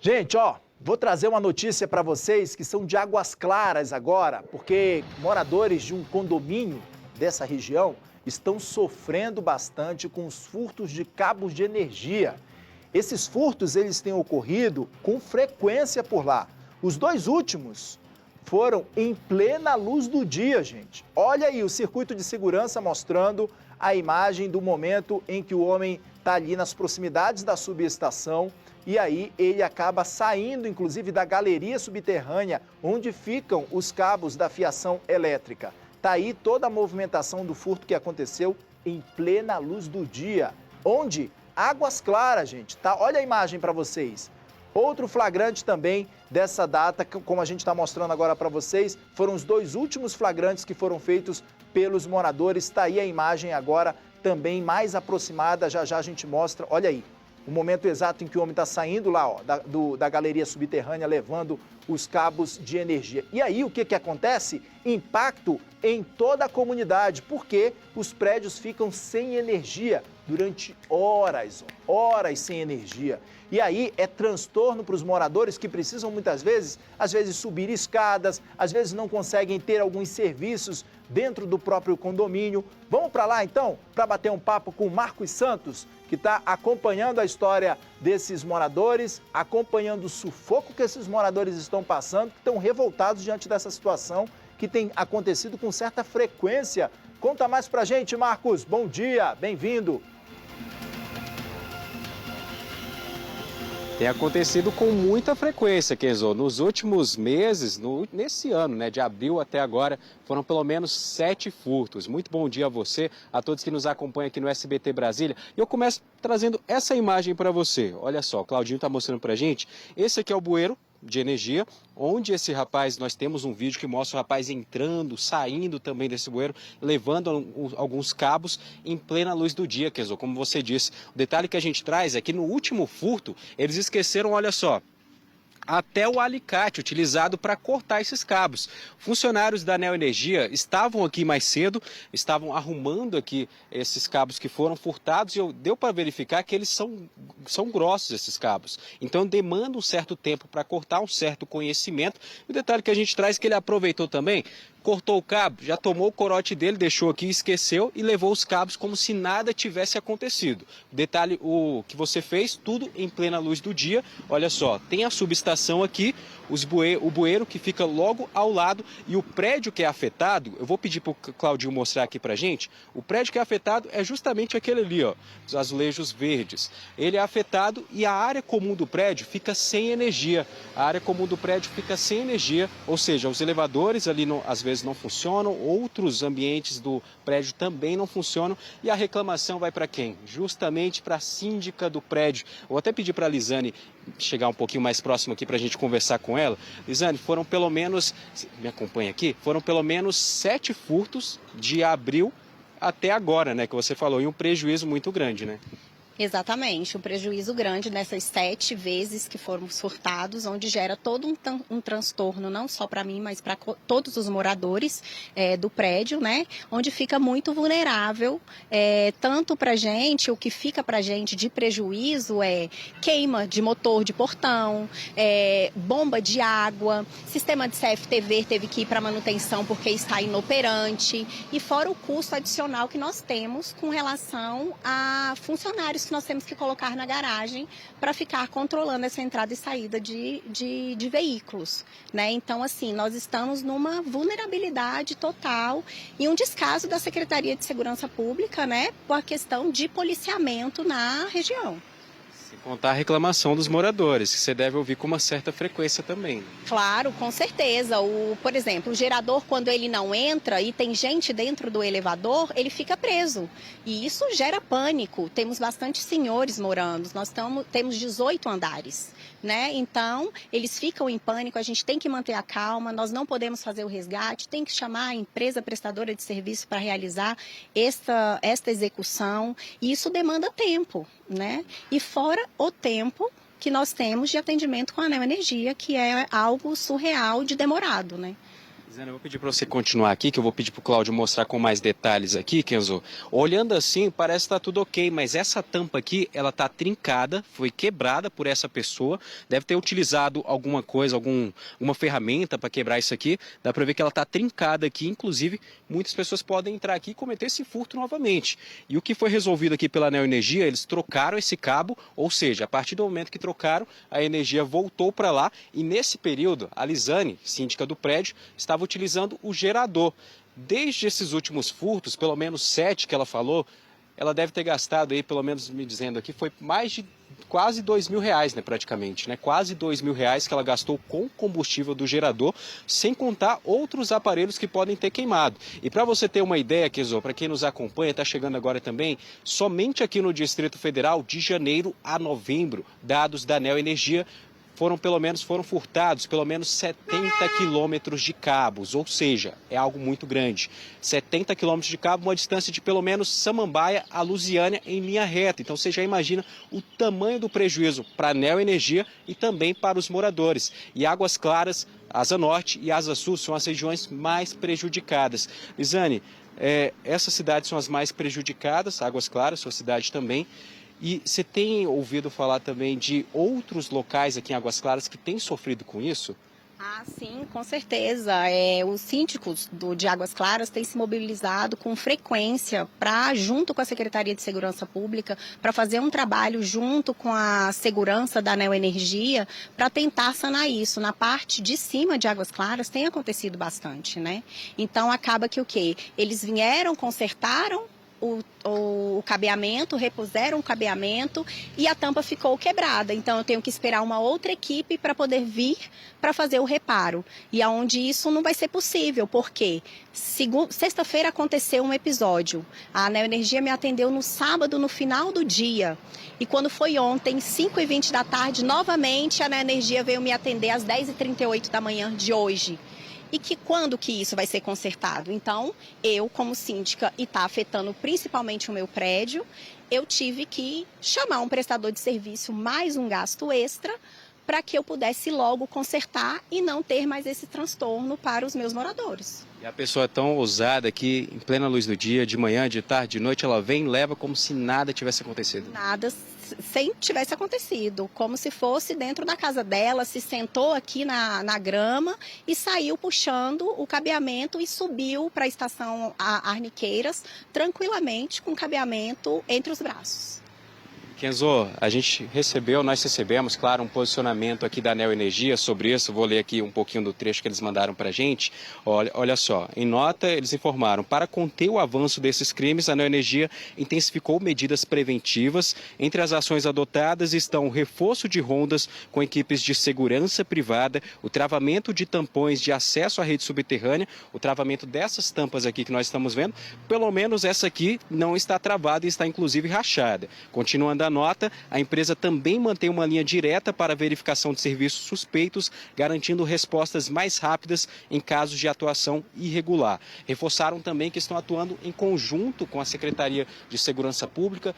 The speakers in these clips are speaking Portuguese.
Gente, vou trazer uma notícia para vocês que são de Águas Claras agora, porque moradores de um condomínio dessa região estão sofrendo bastante com os furtos de cabos de energia. Esses furtos, eles têm ocorrido com frequência por lá. Os dois últimos foram em plena luz do dia, gente. Olha aí o circuito de segurança mostrando a imagem do momento em que o homem está ali nas proximidades da subestação e aí ele acaba saindo, inclusive, da galeria subterrânea onde ficam os cabos da fiação elétrica. Está aí toda a movimentação do furto que aconteceu em plena luz do dia. Onde? Águas Claras, gente. Tá? Olha a imagem para vocês. Outro flagrante também dessa data, como a gente está mostrando agora para vocês, foram os dois últimos flagrantes que foram feitos pelos moradores. Está aí a imagem agora também mais aproximada, já já a gente mostra. Olha aí, o momento exato em que o homem está saindo lá da galeria subterrânea, levando os cabos de energia. E aí o que acontece? Impacto em toda a comunidade, porque os prédios ficam sem energia durante horas sem energia. E aí é transtorno para os moradores que precisam muitas vezes, às vezes subir escadas, às vezes não conseguem ter alguns serviços dentro do próprio condomínio. Vamos para lá então, para bater um papo com o Marcos Santos, que está acompanhando a história desses moradores, acompanhando o sufoco que esses moradores estão passando, que estão revoltados diante dessa situação que tem acontecido com certa frequência. Conta mais pra gente, Marcos. Bom dia, bem-vindo. Tem acontecido com muita frequência, Kenzo. Nos últimos meses, nesse ano, né, de abril até agora, foram pelo menos 7 furtos. Muito bom dia a você, a todos que nos acompanham aqui no SBT Brasília. E eu começo trazendo essa imagem para você. Olha só, o Claudinho está mostrando para a gente. Esse aqui é o bueiro de energia, onde esse rapaz, nós temos um vídeo que mostra o rapaz entrando, saindo também desse bueiro, levando alguns cabos em plena luz do dia, Kenzo, como você disse. O detalhe que a gente traz é que no último furto, eles esqueceram, olha só, até o alicate utilizado para cortar esses cabos. Funcionários da Neoenergia estavam aqui mais cedo, estavam arrumando aqui esses cabos que foram furtados e deu para verificar que eles são grossos, esses cabos. Então demanda um certo tempo para cortar, um certo conhecimento. O detalhe que a gente traz é que ele aproveitou também, cortou o cabo, já tomou o corote dele, deixou aqui, esqueceu e levou os cabos como se nada tivesse acontecido. Detalhe, o que você fez, tudo em plena luz do dia. Olha só, tem a subestação aqui, o bueiro que fica logo ao lado e o prédio que é afetado, eu vou pedir para o Claudinho mostrar aqui para a gente, o prédio que é afetado é justamente aquele ali, ó, os azulejos verdes. Ele é afetado e a área comum do prédio fica sem energia. A área comum do prédio fica sem energia, ou seja, os elevadores ali às vezes não funcionam, outros ambientes do prédio também não funcionam e a reclamação vai para quem? Justamente para a síndica do prédio. Eu vou até pedir para a Lisane chegar um pouquinho mais próximo aqui para a gente conversar com ela. Lisane, foram pelo menos, me acompanha aqui, foram pelo menos 7 furtos de abril até agora, né, que você falou, e um prejuízo muito grande, né? Exatamente, um prejuízo grande nessas 7 vezes que foram furtados, onde gera todo um transtorno, não só para mim, mas para todos os moradores do prédio, né? Onde fica muito vulnerável, tanto para a gente, o que fica para a gente de prejuízo é queima de motor de portão, bomba de água, sistema de CFTV teve que ir para manutenção porque está inoperante, e fora o custo adicional que nós temos com relação a funcionários que nós temos que colocar na garagem para ficar controlando essa entrada e saída de veículos, né? Então, assim, nós estamos numa vulnerabilidade total e um descaso da Secretaria de Segurança Pública, né, por a questão de policiamento na região. Sem contar a reclamação dos moradores, que você deve ouvir com uma certa frequência também. Claro, com certeza. Por exemplo, o gerador, quando ele não entra e tem gente dentro do elevador, ele fica preso. E isso gera pânico. Temos bastante senhores morando. Nós temos 18 andares, né? Então, eles ficam em pânico, a gente tem que manter a calma, nós não podemos fazer o resgate, tem que chamar a empresa prestadora de serviço para realizar esta execução. E isso demanda tempo, né? E fora o tempo que nós temos de atendimento com a Neoenergia, que é algo surreal de demorado, né? Zana, eu vou pedir para você continuar aqui, que eu vou pedir para o Cláudio mostrar com mais detalhes aqui, Kenzo. Olhando assim, parece que está tudo ok, mas essa tampa aqui, ela está trincada, foi quebrada por essa pessoa, deve ter utilizado alguma coisa, alguma ferramenta para quebrar isso aqui. Dá para ver que ela está trincada aqui, inclusive muitas pessoas podem entrar aqui e cometer esse furto novamente. E o que foi resolvido aqui pela Neoenergia, eles trocaram esse cabo, ou seja, a partir do momento que trocaram, a energia voltou para lá e nesse período, a Lisane, síndica do prédio, estava utilizando o gerador. Desde esses últimos furtos, pelo menos 7 que ela falou, ela deve ter gastado aí, pelo menos me dizendo aqui, foi mais de quase R$ 2.000, né, praticamente, né? Quase R$ 2.000 que ela gastou com combustível do gerador, sem contar outros aparelhos que podem ter queimado. E para você ter uma ideia, Kenzo, para quem nos acompanha, está chegando agora também, somente aqui no Distrito Federal, de janeiro a novembro, dados da Neoenergia, foram furtados pelo menos 70 quilômetros de cabos, ou seja, é algo muito grande. 70 quilômetros de cabo, uma distância de pelo menos Samambaia a Lusiânia em linha reta. Então você já imagina o tamanho do prejuízo para a Neoenergia e também para os moradores. E Águas Claras, Asa Norte e Asa Sul são as regiões mais prejudicadas. Lisane, essas cidades são as mais prejudicadas, Águas Claras, sua cidade também. E você tem ouvido falar também de outros locais aqui em Águas Claras que têm sofrido com isso? Ah, sim, com certeza. Os síndicos de Águas Claras têm se mobilizado com frequência junto com a Secretaria de Segurança Pública, para fazer um trabalho junto com a segurança da Neoenergia para tentar sanar isso. Na parte de cima de Águas Claras tem acontecido bastante, né? Então acaba que o quê? Eles vieram, consertaram o cabeamento, repuseram o cabeamento e a tampa ficou quebrada. Então eu tenho que esperar uma outra equipe para poder vir para fazer o reparo. E aonde isso não vai ser possível, porque sexta-feira aconteceu um episódio. A Neoenergia me atendeu no sábado, no final do dia. E quando foi ontem, 5h20 da tarde, novamente a Neoenergia veio me atender às 10h38 da manhã de hoje. E quando que isso vai ser consertado? Então, eu como síndica, e está afetando principalmente o meu prédio, eu tive que chamar um prestador de serviço, mais um gasto extra, para que eu pudesse logo consertar e não ter mais esse transtorno para os meus moradores. E a pessoa é tão ousada que, em plena luz do dia, de manhã, de tarde, de noite, ela vem e leva como se nada tivesse acontecido. Nada sem tivesse acontecido, como se fosse dentro da casa dela, se sentou aqui na grama e saiu puxando o cabeamento e subiu para a estação Arniqueiras tranquilamente com o cabeamento entre os braços. Kenzo, nós recebemos, claro, um posicionamento aqui da Neoenergia sobre isso. Vou ler aqui um pouquinho do trecho que eles mandaram para a gente. Olha só, em nota eles informaram, para conter o avanço desses crimes, a Neoenergia intensificou medidas preventivas. Entre as ações adotadas estão o reforço de rondas com equipes de segurança privada, o travamento de tampões de acesso à rede subterrânea, o travamento dessas tampas aqui que nós estamos vendo, pelo menos essa aqui não está travada e está inclusive rachada. Continuando a nota, a empresa também mantém uma linha direta para verificação de serviços suspeitos, garantindo respostas mais rápidas em casos de atuação irregular. Reforçaram também que estão atuando em conjunto com a Secretaria de Segurança Pública,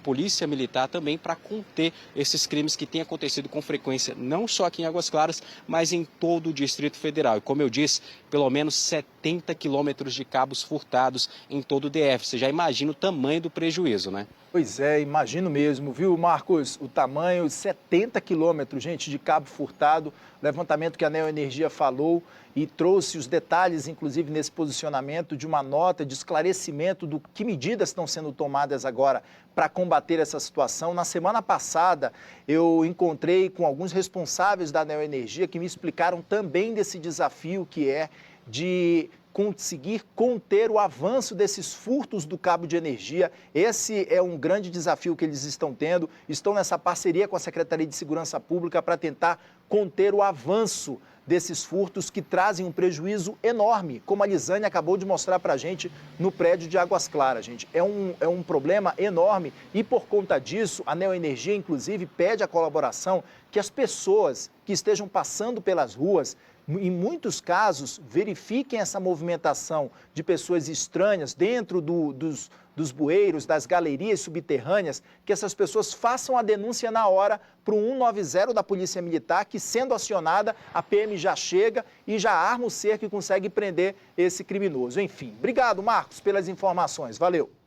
Polícia Militar também, para conter esses crimes que têm acontecido com frequência, não só aqui em Águas Claras, mas em todo o Distrito Federal. E como eu disse, pelo menos 70 quilômetros de cabos furtados em todo o DF. Você já imagina o tamanho do prejuízo, né? Pois é, imagino mesmo, viu, Marcos? O tamanho, 70 quilômetros, gente, de cabo furtado, levantamento que a Neoenergia falou e trouxe os detalhes, inclusive, nesse posicionamento de uma nota de esclarecimento do que medidas estão sendo tomadas agora para combater essa situação. Na semana passada, eu encontrei com alguns responsáveis da Neoenergia que me explicaram também desse desafio que é de conseguir conter o avanço desses furtos do cabo de energia. Esse é um grande desafio que eles estão tendo, estão nessa parceria com a Secretaria de Segurança Pública para tentar conter o avanço desses furtos que trazem um prejuízo enorme, como a Lisane acabou de mostrar para a gente no prédio de Águas Claras, gente. É um problema enorme e, por conta disso, a Neoenergia, inclusive, pede a colaboração que as pessoas que estejam passando pelas ruas em muitos casos, verifiquem essa movimentação de pessoas estranhas dentro dos bueiros, das galerias subterrâneas, que essas pessoas façam a denúncia na hora para o 190 da Polícia Militar, que sendo acionada, a PM já chega e já arma o cerco e consegue prender esse criminoso. Enfim, obrigado, Marcos, pelas informações. Valeu!